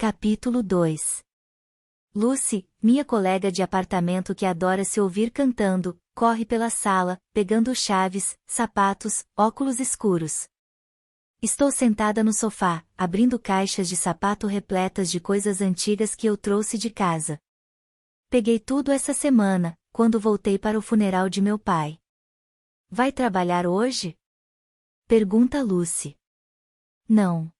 Capítulo 2. Lucy, minha colega de apartamento que adora se ouvir cantando, corre pela sala, pegando chaves, sapatos, óculos escuros. Estou sentada no sofá, abrindo caixas de sapato repletas de coisas antigas que eu trouxe de casa. Peguei tudo essa semana, quando voltei para o funeral de meu pai. Vai trabalhar hoje? Pergunta Lucy. Não.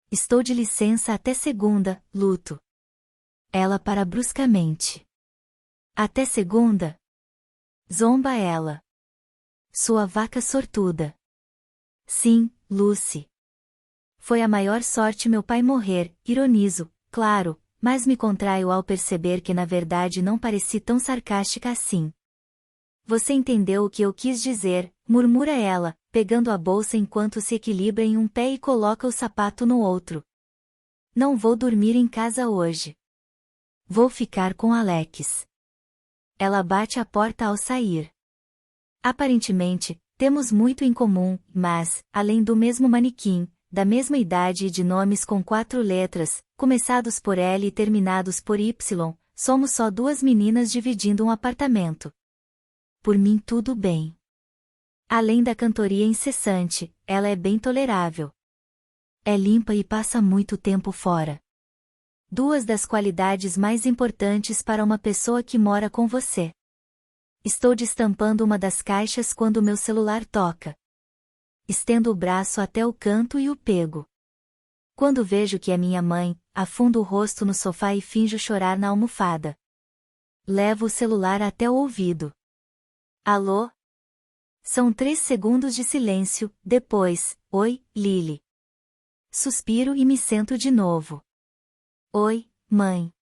Estou de licença até segunda, luto. Ela para bruscamente. Até segunda? Zomba ela. Sua vaca sortuda. Sim, Lucy. Foi a maior sorte meu pai morrer, ironizo, claro, mas me contraio ao perceber que na verdade não pareci tão sarcástica assim. Você entendeu o que eu quis dizer, murmura ela, pegando a bolsa enquanto se equilibra em um pé e coloca o sapato no outro. Não vou dormir em casa hoje. Vou ficar com Alex. Ela bate a porta ao sair. Aparentemente, temos muito em comum, mas, além do mesmo manequim, da mesma idade e de nomes com 4 letras, começados por L e terminados por Y, somos só 2 meninas dividindo um apartamento. Por mim tudo bem. Além da cantoria incessante, ela é bem tolerável. É limpa e passa muito tempo fora. 2 das qualidades mais importantes para uma pessoa que mora com você. Estou destampando uma das caixas quando meu celular toca. Estendo o braço até o canto e o pego. Quando vejo que é minha mãe, afundo o rosto no sofá e finjo chorar na almofada. Levo o celular até o ouvido. Alô? São 3 segundos de silêncio, depois, oi, Lily. Suspiro e me sento de novo. Oi, mãe.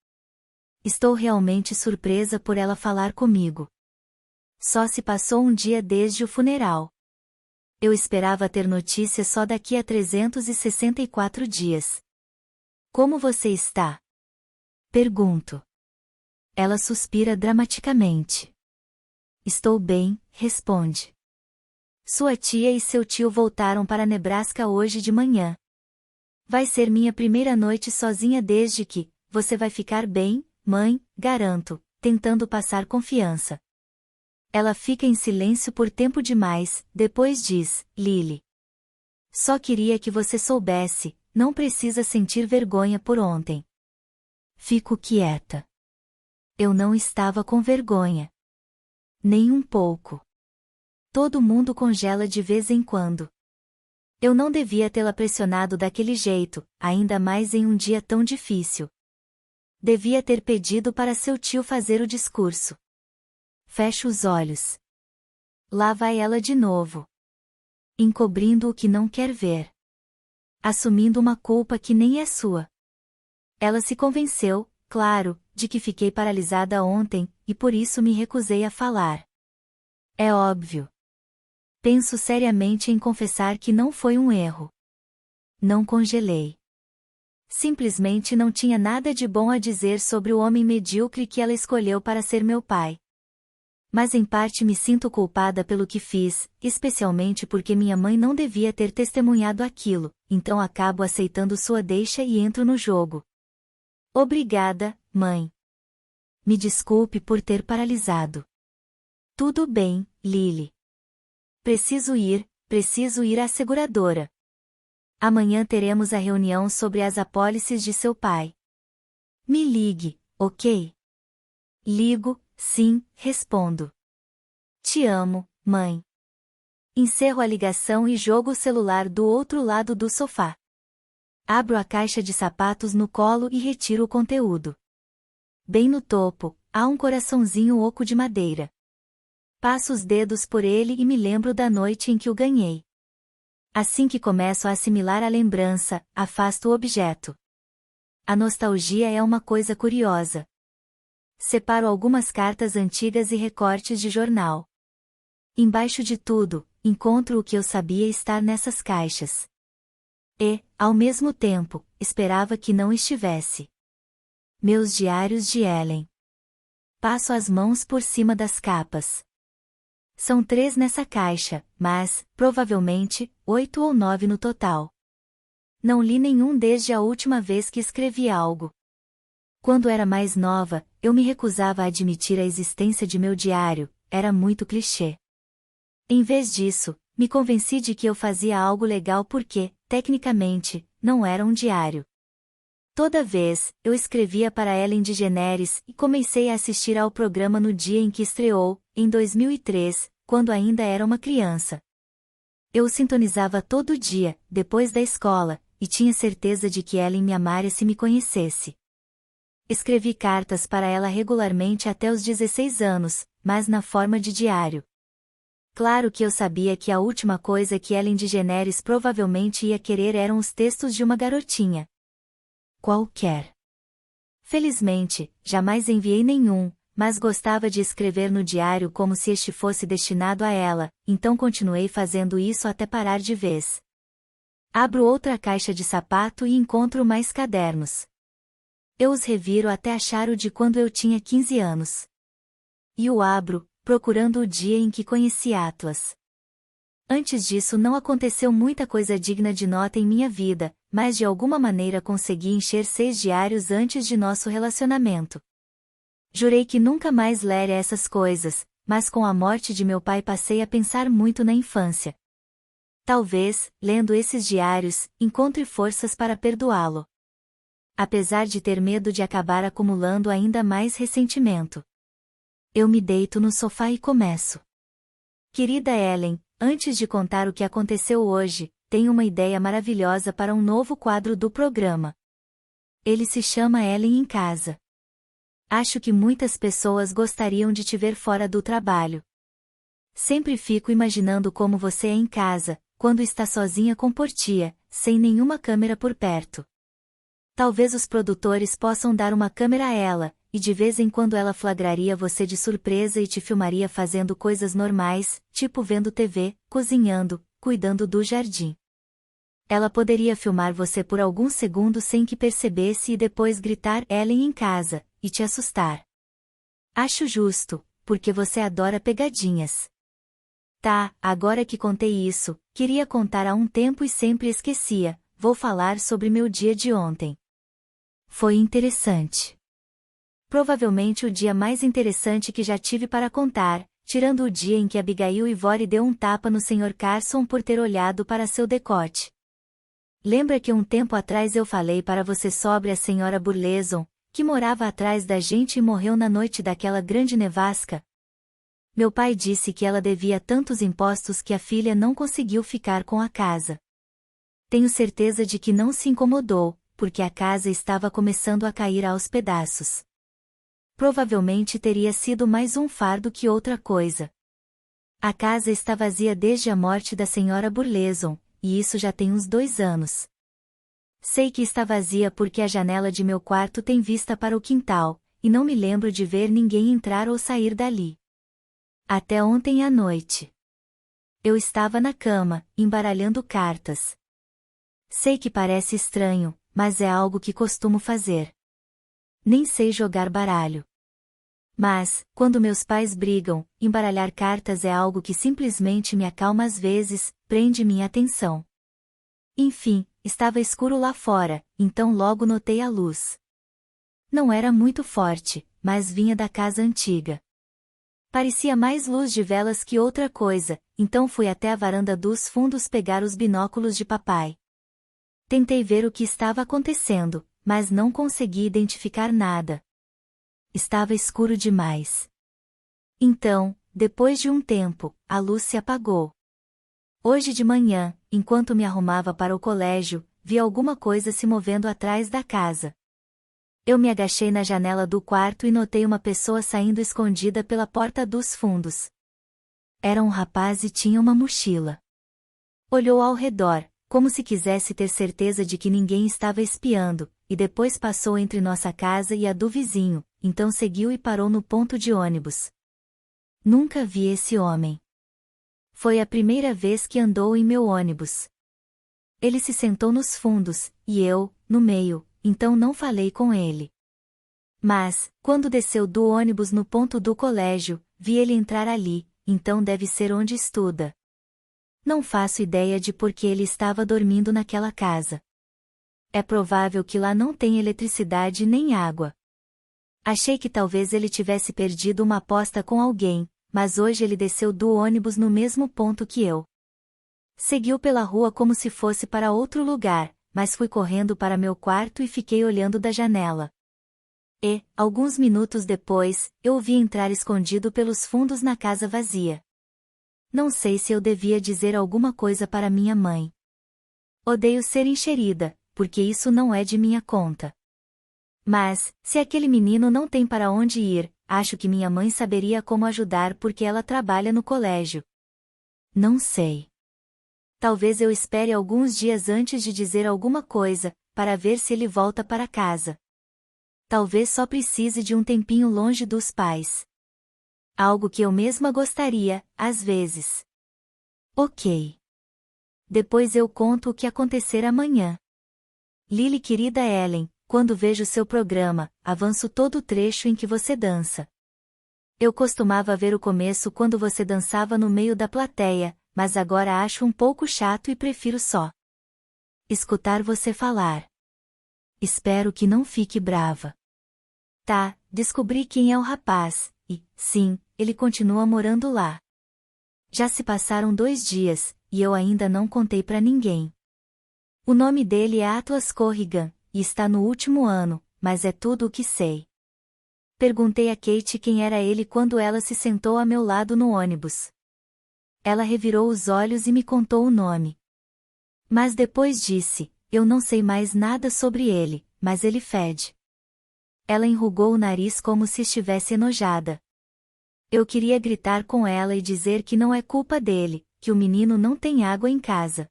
Estou realmente surpresa por ela falar comigo. Só se passou um dia desde o funeral. Eu esperava ter notícias só daqui a 364 dias. Como você está? Pergunto. Ela suspira dramaticamente. Estou bem, responde. Sua tia e seu tio voltaram para Nebraska hoje de manhã. Vai ser minha primeira noite sozinha desde que, você vai ficar bem, mãe, garanto, tentando passar confiança. Ela fica em silêncio por tempo demais, depois diz, Lily. Só queria que você soubesse, não precisa sentir vergonha por ontem. Fico quieta. Eu não estava com vergonha. Nem um pouco. Todo mundo congela de vez em quando. Eu não devia tê-la pressionado daquele jeito, ainda mais em um dia tão difícil. Devia ter pedido para seu tio fazer o discurso. Fecho os olhos. Lá vai ela de novo. Encobrindo o que não quer ver. Assumindo uma culpa que nem é sua. Ela se convenceu, claro, de que fiquei paralisada ontem, e por isso me recusei a falar. É óbvio. Penso seriamente em confessar que não foi um erro. Não congelei. Simplesmente não tinha nada de bom a dizer sobre o homem medíocre que ela escolheu para ser meu pai. Mas em parte me sinto culpada pelo que fiz, especialmente porque minha mãe não devia ter testemunhado aquilo, então acabo aceitando sua deixa e entro no jogo. Obrigada, mãe. Me desculpe por ter paralisado. Tudo bem, Lily. Preciso ir à seguradora. Amanhã teremos a reunião sobre as apólices de seu pai. Me ligue, ok? Ligo, sim, respondo. Te amo, mãe. Encerro a ligação e jogo o celular do outro lado do sofá. Abro a caixa de sapatos no colo e retiro o conteúdo. Bem no topo, há um coraçãozinho oco de madeira. Passo os dedos por ele e me lembro da noite em que o ganhei. Assim que começo a assimilar a lembrança, afasto o objeto. A nostalgia é uma coisa curiosa. Separo algumas cartas antigas e recortes de jornal. Embaixo de tudo, encontro o que eu sabia estar nessas caixas. E, ao mesmo tempo, esperava que não estivesse. Meus diários de Ellen. Passo as mãos por cima das capas. São 3 nessa caixa, mas, provavelmente, 8 ou 9 no total. Não li nenhum desde a última vez que escrevi algo. Quando era mais nova, eu me recusava a admitir a existência de meu diário, era muito clichê. Em vez disso, me convenci de que eu fazia algo legal porque, tecnicamente, não era um diário. Toda vez, eu escrevia para Ellen DeGeneres e comecei a assistir ao programa no dia em que estreou, em 2003, quando ainda era uma criança. Eu o sintonizava todo dia, depois da escola, e tinha certeza de que Ellen me amaria se me conhecesse. Escrevi cartas para ela regularmente até os 16 anos, mas na forma de diário. Claro que eu sabia que a última coisa que Ellen DeGeneres provavelmente ia querer eram os textos de uma garotinha qualquer. Felizmente, jamais enviei nenhum, mas gostava de escrever no diário como se este fosse destinado a ela, então continuei fazendo isso até parar de vez. Abro outra caixa de sapato e encontro mais cadernos. Eu os reviro até achar o de quando eu tinha 15 anos. E o abro, procurando o dia em que conheci Atlas. Antes disso não aconteceu muita coisa digna de nota em minha vida, mas de alguma maneira consegui encher 6 diários antes de nosso relacionamento. Jurei que nunca mais leria essas coisas, mas com a morte de meu pai passei a pensar muito na infância. Talvez, lendo esses diários, encontre forças para perdoá-lo. Apesar de ter medo de acabar acumulando ainda mais ressentimento. Eu me deito no sofá e começo. Querida Ellen, antes de contar o que aconteceu hoje, tenho uma ideia maravilhosa para um novo quadro do programa. Ele se chama Ellen em Casa. Acho que muitas pessoas gostariam de te ver fora do trabalho. Sempre fico imaginando como você é em casa, quando está sozinha com Portia, sem nenhuma câmera por perto. Talvez os produtores possam dar uma câmera a ela, e de vez em quando ela flagraria você de surpresa e te filmaria fazendo coisas normais, tipo vendo TV, cozinhando, cuidando do jardim. Ela poderia filmar você por alguns segundos sem que percebesse e depois gritar Ellen em casa, e te assustar. Acho justo, porque você adora pegadinhas. Tá, agora que contei isso, queria contar há um tempo e sempre esquecia, vou falar sobre meu dia de ontem. Foi interessante. Provavelmente o dia mais interessante que já tive para contar, tirando o dia em que Abigail Ivory deu um tapa no Sr. Carson por ter olhado para seu decote. Lembra que um tempo atrás eu falei para você sobre a Sra. Burleson, que morava atrás da gente e morreu na noite daquela grande nevasca? Meu pai disse que ela devia tantos impostos que a filha não conseguiu ficar com a casa. Tenho certeza de que não se incomodou, porque a casa estava começando a cair aos pedaços. Provavelmente teria sido mais um fardo que outra coisa. A casa está vazia desde a morte da Sra. Burleson, e isso já tem uns 2 anos. Sei que está vazia porque a janela de meu quarto tem vista para o quintal, e não me lembro de ver ninguém entrar ou sair dali. Até ontem à noite. Eu estava na cama, embaralhando cartas. Sei que parece estranho, mas é algo que costumo fazer. Nem sei jogar baralho. Mas, quando meus pais brigam, embaralhar cartas é algo que simplesmente me acalma às vezes, prende minha atenção. Enfim, estava escuro lá fora, então logo notei a luz. Não era muito forte, mas vinha da casa antiga. Parecia mais luz de velas que outra coisa, então fui até a varanda dos fundos pegar os binóculos de papai. Tentei ver o que estava acontecendo, mas não consegui identificar nada. Estava escuro demais. Então, depois de um tempo, a luz se apagou. Hoje de manhã, enquanto me arrumava para o colégio, vi alguma coisa se movendo atrás da casa. Eu me agachei na janela do quarto e notei uma pessoa saindo escondida pela porta dos fundos. Era um rapaz e tinha uma mochila. Olhou ao redor, como se quisesse ter certeza de que ninguém estava espiando, e depois passou entre nossa casa e a do vizinho, então seguiu e parou no ponto de ônibus. Nunca vi esse homem. Foi a primeira vez que andou em meu ônibus. Ele se sentou nos fundos, e eu, no meio, então não falei com ele. Mas, quando desceu do ônibus no ponto do colégio, vi ele entrar ali, então deve ser onde estuda. Não faço ideia de por que ele estava dormindo naquela casa. É provável que lá não tenha eletricidade nem água. Achei que talvez ele tivesse perdido uma aposta com alguém, mas hoje ele desceu do ônibus no mesmo ponto que eu. Seguiu pela rua como se fosse para outro lugar, mas fui correndo para meu quarto e fiquei olhando da janela. E, alguns minutos depois, eu o vi entrar escondido pelos fundos na casa vazia. Não sei se eu devia dizer alguma coisa para minha mãe. Odeio ser enxerida, porque isso não é de minha conta. Mas, se aquele menino não tem para onde ir, acho que minha mãe saberia como ajudar porque ela trabalha no colégio. Não sei. Talvez eu espere alguns dias antes de dizer alguma coisa, para ver se ele volta para casa. Talvez só precise de um tempinho longe dos pais. Algo que eu mesma gostaria, às vezes. Ok. Depois eu conto o que acontecer amanhã. Lily, querida Ellen, quando vejo seu programa, avanço todo o trecho em que você dança. Eu costumava ver o começo quando você dançava no meio da plateia, mas agora acho um pouco chato e prefiro só escutar você falar. Espero que não fique brava. Tá, descobri quem é o rapaz, e, sim, ele continua morando lá. Já se passaram 2 dias, e eu ainda não contei pra ninguém. O nome dele é Atlas Corrigan, e está no último ano, mas é tudo o que sei. Perguntei a Kate quem era ele quando ela se sentou a meu lado no ônibus. Ela revirou os olhos e me contou o nome. Mas depois disse, eu não sei mais nada sobre ele, mas ele fede. Ela enrugou o nariz como se estivesse enojada. Eu queria gritar com ela e dizer que não é culpa dele, que o menino não tem água em casa.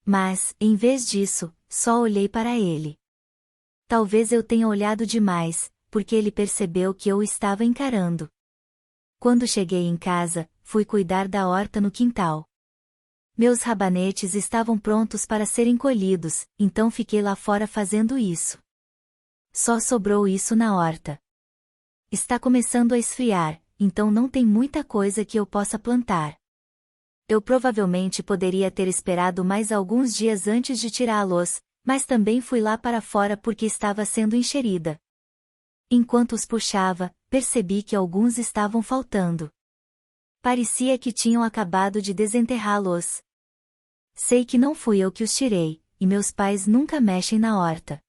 Mas, em vez disso, só olhei para ele. Talvez eu tenha olhado demais, porque ele percebeu que eu o estava encarando. Quando cheguei em casa, fui cuidar da horta no quintal. Meus rabanetes estavam prontos para serem colhidos, então fiquei lá fora fazendo isso. Só sobrou isso na horta. Está começando a esfriar, então não tem muita coisa que eu possa plantar. Eu provavelmente poderia ter esperado mais alguns dias antes de tirá-los, mas também fui lá para fora porque estava sendo enxerida. Enquanto os puxava, percebi que alguns estavam faltando. Parecia que tinham acabado de desenterrá-los. Sei que não fui eu que os tirei, e meus pais nunca mexem na horta.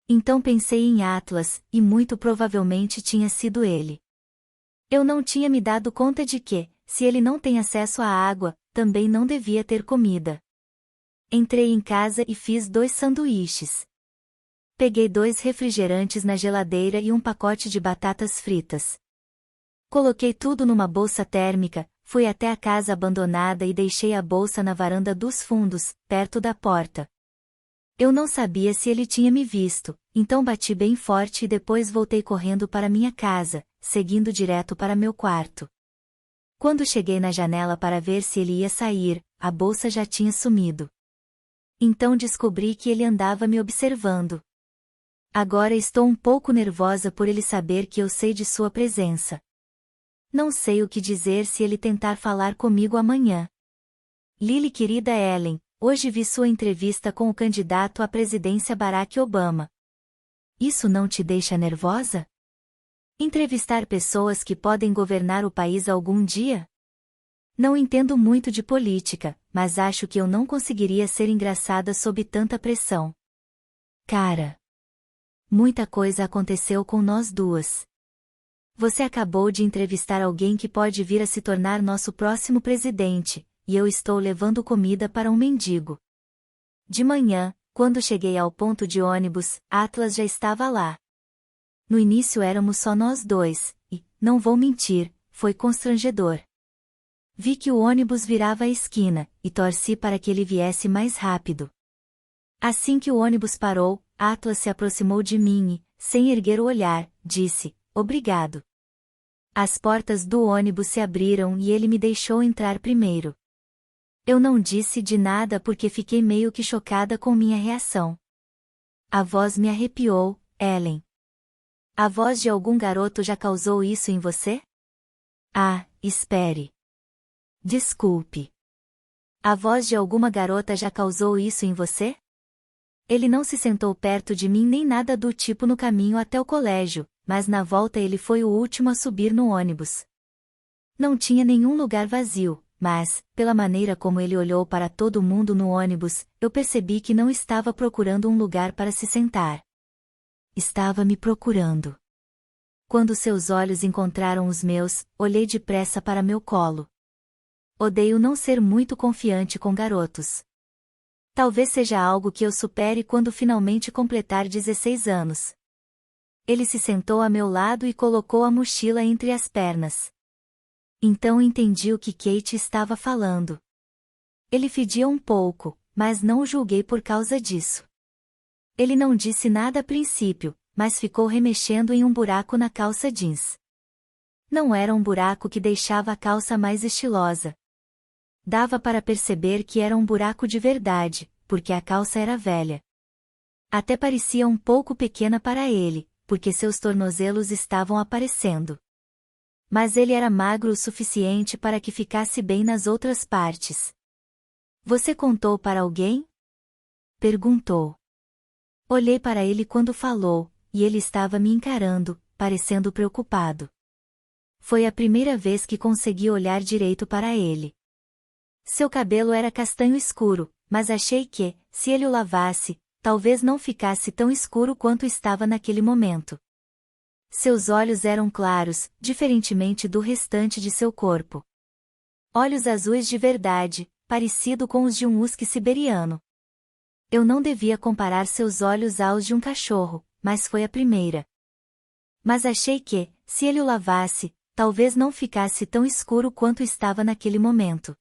Então pensei em Atlas, e muito provavelmente tinha sido ele. Eu não tinha me dado conta de que, se ele não tem acesso à água, também não devia ter comida. Entrei em casa e fiz 2 sanduíches. Peguei 2 refrigerantes na geladeira e um pacote de batatas fritas. Coloquei tudo numa bolsa térmica, fui até a casa abandonada e deixei a bolsa na varanda dos fundos, perto da porta. Eu não sabia se ele tinha me visto, então bati bem forte e depois voltei correndo para minha casa, seguindo direto para meu quarto. Quando cheguei na janela para ver se ele ia sair, a bolsa já tinha sumido. Então descobri que ele andava me observando. Agora estou um pouco nervosa por ele saber que eu sei de sua presença. Não sei o que dizer se ele tentar falar comigo amanhã. Lily, querida Ellen, hoje vi sua entrevista com o candidato à presidência Barack Obama. Isso não te deixa nervosa? Entrevistar pessoas que podem governar o país algum dia? Não entendo muito de política, mas acho que eu não conseguiria ser engraçada sob tanta pressão. Cara, muita coisa aconteceu com nós duas. Você acabou de entrevistar alguém que pode vir a se tornar nosso próximo presidente, e eu estou levando comida para um mendigo. De manhã, quando cheguei ao ponto de ônibus, Atlas já estava lá. No início éramos só nós dois, e, não vou mentir, foi constrangedor. Vi que o ônibus virava a esquina, e torci para que ele viesse mais rápido. Assim que o ônibus parou, Atlas se aproximou de mim e, sem erguer o olhar, disse, obrigado. As portas do ônibus se abriram e ele me deixou entrar primeiro. Eu não disse de nada porque fiquei meio que chocada com minha reação. A voz me arrepiou, Ellen. A voz de algum garoto já causou isso em você? Ah, espere. Desculpe. A voz de alguma garota já causou isso em você? Ele não se sentou perto de mim nem nada do tipo no caminho até o colégio, mas na volta ele foi o último a subir no ônibus. Não tinha nenhum lugar vazio, mas, pela maneira como ele olhou para todo mundo no ônibus, eu percebi que não estava procurando um lugar para se sentar. Estava me procurando. Quando seus olhos encontraram os meus, olhei depressa para meu colo. Odeio não ser muito confiante com garotos. Talvez seja algo que eu supere quando finalmente completar 16 anos. Ele se sentou a meu lado e colocou a mochila entre as pernas. Então entendi o que Kate estava falando. Ele fedia um pouco, mas não o julguei por causa disso. Ele não disse nada a princípio, mas ficou remexendo em um buraco na calça jeans. Não era um buraco que deixava a calça mais estilosa. Dava para perceber que era um buraco de verdade, porque a calça era velha. Até parecia um pouco pequena para ele, porque seus tornozelos estavam aparecendo. Mas ele era magro o suficiente para que ficasse bem nas outras partes. Você contou para alguém? Perguntou. Olhei para ele quando falou, e ele estava me encarando, parecendo preocupado. Foi a primeira vez que consegui olhar direito para ele. Seu cabelo era castanho escuro, mas achei que, se ele o lavasse, talvez não ficasse tão escuro quanto estava naquele momento. Seus olhos eram claros, diferentemente do restante de seu corpo. Olhos azuis de verdade, parecido com os de um husky siberiano. Eu não devia comparar seus olhos aos de um cachorro, mas foi a primeira. Mas achei que, se ele o lavasse, talvez não ficasse tão escuro quanto estava naquele momento.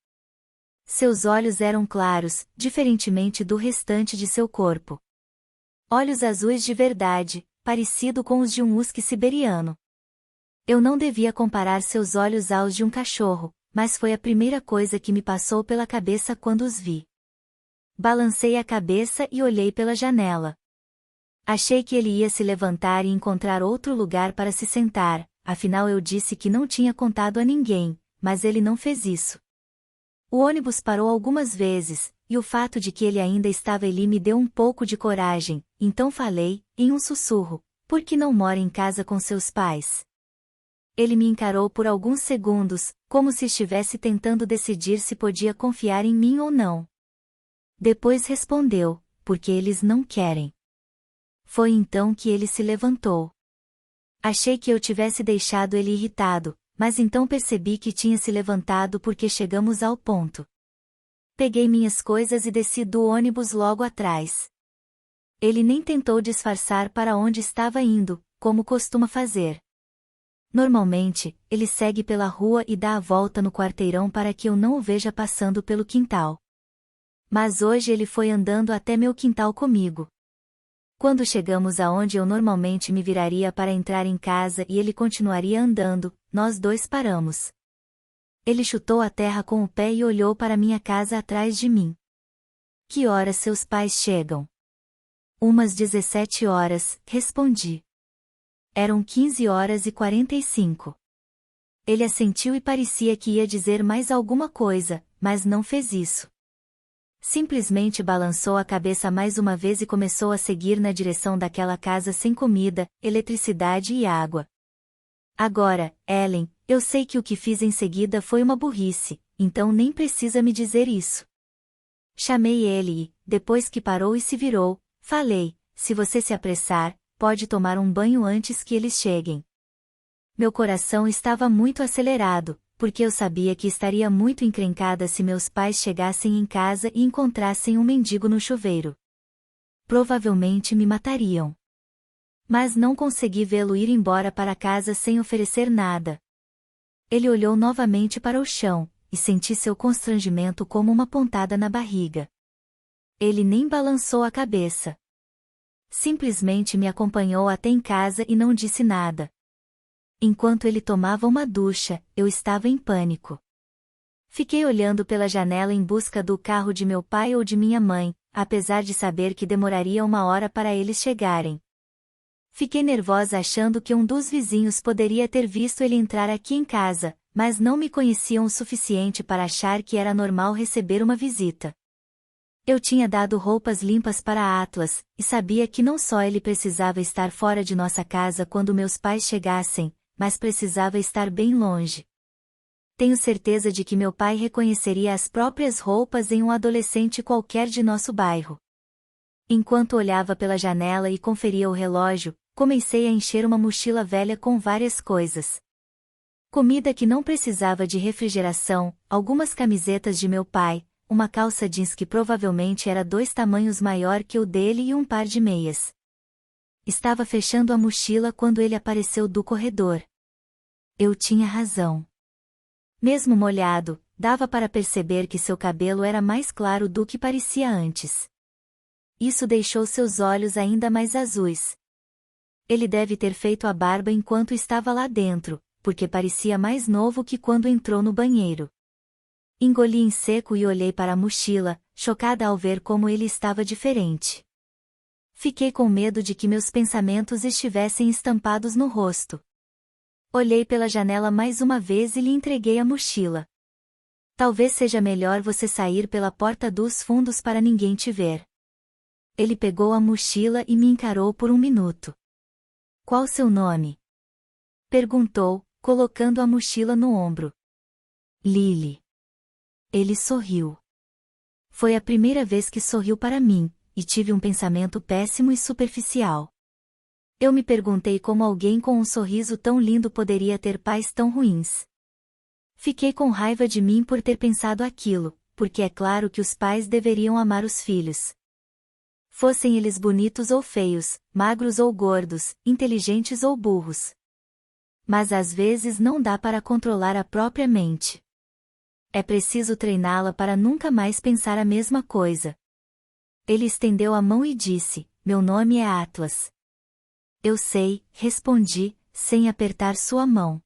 Seus olhos eram claros, diferentemente do restante de seu corpo. Olhos azuis de verdade, parecido com os de um husky siberiano. Eu não devia comparar seus olhos aos de um cachorro, mas foi a primeira coisa que me passou pela cabeça quando os vi. Balancei a cabeça e olhei pela janela. Achei que ele ia se levantar e encontrar outro lugar para se sentar, afinal eu disse que não tinha contado a ninguém, mas ele não fez isso. O ônibus parou algumas vezes, e o fato de que ele ainda estava ali me deu um pouco de coragem, então falei, em um sussurro, por que não mora em casa com seus pais? Ele me encarou por alguns segundos, como se estivesse tentando decidir se podia confiar em mim ou não. Depois respondeu, porque eles não querem. Foi então que ele se levantou. Achei que eu tivesse deixado ele irritado, mas então percebi que tinha se levantado porque chegamos ao ponto. Peguei minhas coisas e desci do ônibus logo atrás. Ele nem tentou disfarçar para onde estava indo, como costuma fazer. Normalmente, ele segue pela rua e dá a volta no quarteirão para que eu não o veja passando pelo quintal. Mas hoje ele foi andando até meu quintal comigo. Quando chegamos aonde eu normalmente me viraria para entrar em casa e ele continuaria andando, nós dois paramos. Ele chutou a terra com o pé e olhou para minha casa atrás de mim. Que horas seus pais chegam? Umas 17 horas, respondi. Eram 15h45. Ele assentiu e parecia que ia dizer mais alguma coisa, mas não fez isso. Simplesmente balançou a cabeça mais uma vez e começou a seguir na direção daquela casa sem comida, eletricidade e água. Agora, Ellen, eu sei que o que fiz em seguida foi uma burrice, então nem precisa me dizer isso. Chamei ele e, depois que parou e se virou, falei, se você se apressar, pode tomar um banho antes que eles cheguem. Meu coração estava muito acelerado, porque eu sabia que estaria muito encrencada se meus pais chegassem em casa e encontrassem um mendigo no chuveiro. Provavelmente me matariam. Mas não consegui vê-lo ir embora para casa sem oferecer nada. Ele olhou novamente para o chão, e senti seu constrangimento como uma pontada na barriga. Ele nem balançou a cabeça. Simplesmente me acompanhou até em casa e não disse nada. Enquanto ele tomava uma ducha, eu estava em pânico. Fiquei olhando pela janela em busca do carro de meu pai ou de minha mãe, apesar de saber que demoraria 1 hora para eles chegarem. Fiquei nervosa achando que um dos vizinhos poderia ter visto ele entrar aqui em casa, mas não me conheciam o suficiente para achar que era normal receber uma visita. Eu tinha dado roupas limpas para Atlas, e sabia que não só ele precisava estar fora de nossa casa quando meus pais chegassem, mas precisava estar bem longe. Tenho certeza de que meu pai reconheceria as próprias roupas em um adolescente qualquer de nosso bairro. Enquanto olhava pela janela e conferia o relógio, comecei a encher uma mochila velha com várias coisas. Comida que não precisava de refrigeração, algumas camisetas de meu pai, uma calça jeans que provavelmente era 2 tamanhos maior que o dele e um par de meias. Estava fechando a mochila quando ele apareceu do corredor. Eu tinha razão. Mesmo molhado, dava para perceber que seu cabelo era mais claro do que parecia antes. Isso deixou seus olhos ainda mais azuis. Ele deve ter feito a barba enquanto estava lá dentro, porque parecia mais novo que quando entrou no banheiro. Engoli em seco e olhei para a mochila, chocada ao ver como ele estava diferente. Fiquei com medo de que meus pensamentos estivessem estampados no rosto. Olhei pela janela mais uma vez e lhe entreguei a mochila. Talvez seja melhor você sair pela porta dos fundos para ninguém te ver. Ele pegou a mochila e me encarou por um minuto. Qual seu nome? Perguntou, colocando a mochila no ombro. Lily. Ele sorriu. Foi a primeira vez que sorriu para mim, e tive um pensamento péssimo e superficial. Eu me perguntei como alguém com um sorriso tão lindo poderia ter pais tão ruins. Fiquei com raiva de mim por ter pensado aquilo, porque é claro que os pais deveriam amar os filhos. Fossem eles bonitos ou feios, magros ou gordos, inteligentes ou burros. Mas às vezes não dá para controlar a própria mente. É preciso treiná-la para nunca mais pensar a mesma coisa. Ele estendeu a mão e disse, meu nome é Atlas. Eu sei, respondi, sem apertar sua mão.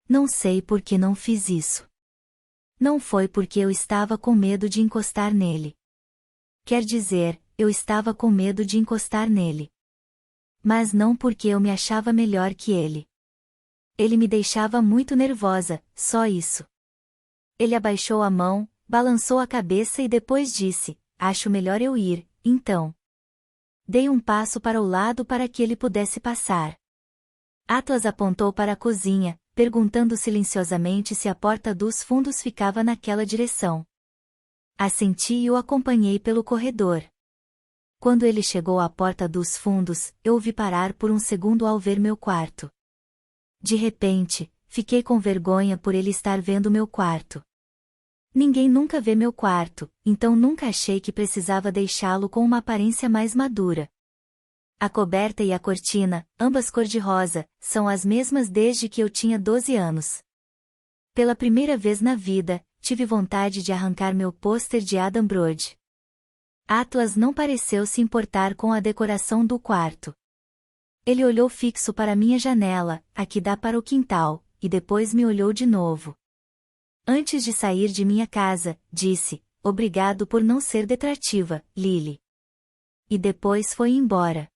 Não sei por que não fiz isso. Não foi porque eu estava com medo de encostar nele. Quer dizer, eu estava com medo de encostar nele. Mas não porque eu me achava melhor que ele. Ele me deixava muito nervosa, só isso. Ele abaixou a mão, balançou a cabeça e depois disse, acho melhor eu ir, então. Dei um passo para o lado para que ele pudesse passar. Atlas apontou para a cozinha, perguntando silenciosamente se a porta dos fundos ficava naquela direção. Assenti e o acompanhei pelo corredor. Quando ele chegou à porta dos fundos, eu o vi parar por um segundo ao ver meu quarto. De repente, fiquei com vergonha por ele estar vendo meu quarto. Ninguém nunca vê meu quarto, então nunca achei que precisava deixá-lo com uma aparência mais madura. A coberta e a cortina, ambas cor-de-rosa, são as mesmas desde que eu tinha 12 anos. Pela primeira vez na vida, tive vontade de arrancar meu pôster de Adam Brody. Atlas não pareceu se importar com a decoração do quarto. Ele olhou fixo para minha janela, a que dá para o quintal, e depois me olhou de novo. Antes de sair de minha casa, disse, obrigado por não ser detrativa, Lily. E depois foi embora.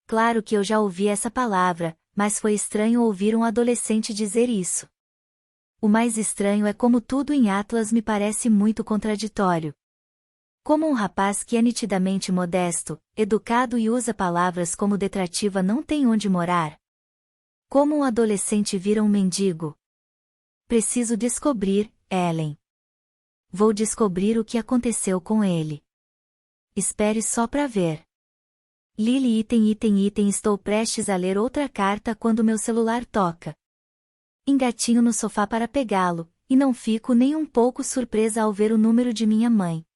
Claro que eu já ouvi essa palavra, mas foi estranho ouvir um adolescente dizer isso. O mais estranho é como tudo em Atlas me parece muito contraditório. Como um rapaz que é nitidamente modesto, educado e usa palavras como detrativa não tem onde morar. Como um adolescente vira um mendigo. Preciso descobrir, Ellen. Vou descobrir o que aconteceu com ele. Espere só para ver. Lily item estou prestes a ler outra carta quando meu celular toca. Engatinho no sofá para pegá-lo, e não fico nem um pouco surpresa ao ver o número de minha mãe.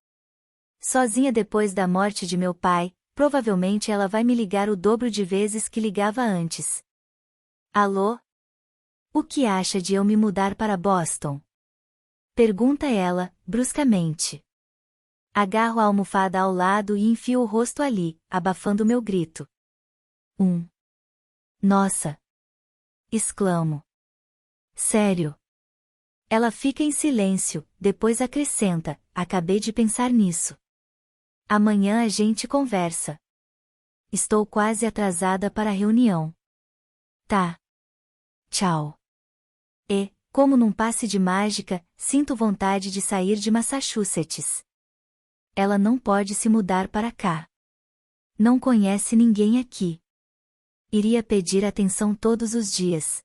Sozinha depois da morte de meu pai, provavelmente ela vai me ligar o dobro de vezes que ligava antes. Alô? O que acha de eu me mudar para Boston? Pergunta ela, bruscamente. Agarro a almofada ao lado e enfio o rosto ali, abafando meu grito. Nossa! Exclamo. Sério? Ela fica em silêncio, depois acrescenta, acabei de pensar nisso. Amanhã a gente conversa. Estou quase atrasada para a reunião. Tá. Tchau. E, como num passe de mágica, sinto vontade de sair de Massachusetts. Ela não pode se mudar para cá. Não conhece ninguém aqui. Iria pedir atenção todos os dias.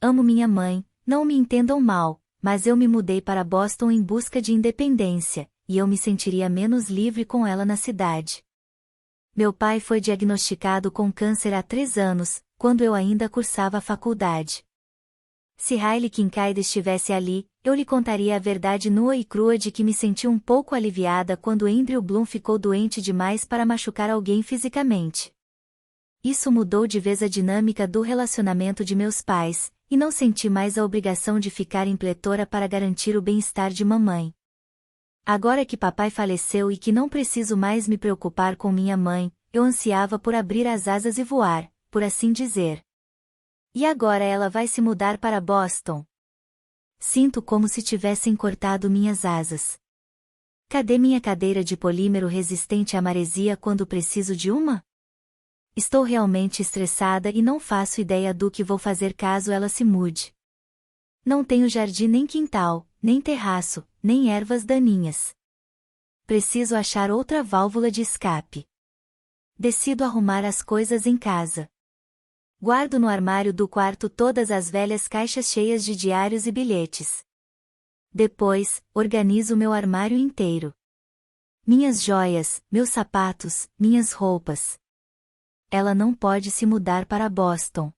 Amo minha mãe, não me entendam mal, mas eu me mudei para Boston em busca de independência, e eu me sentiria menos livre com ela na cidade. Meu pai foi diagnosticado com câncer há 3 anos, quando eu ainda cursava a faculdade. Se Riley Kincaid estivesse ali, eu lhe contaria a verdade nua e crua de que me senti um pouco aliviada quando Andrew Bloom ficou doente demais para machucar alguém fisicamente. Isso mudou de vez a dinâmica do relacionamento de meus pais, e não senti mais a obrigação de ficar em pletora para garantir o bem-estar de mamãe. Agora que papai faleceu e que não preciso mais me preocupar com minha mãe, eu ansiava por abrir as asas e voar, por assim dizer. E agora ela vai se mudar para Boston. Sinto como se tivessem cortado minhas asas. Cadê minha cadeira de polímero resistente à maresia quando preciso de uma? Estou realmente estressada e não faço ideia do que vou fazer caso ela se mude. Não tenho jardim nem quintal, nem terraço, nem ervas daninhas. Preciso achar outra válvula de escape. Decido arrumar as coisas em casa. Guardo no armário do quarto todas as velhas caixas cheias de diários e bilhetes. Depois, organizo meu armário inteiro. Minhas joias, meus sapatos, minhas roupas. Ela não pode se mudar para Boston.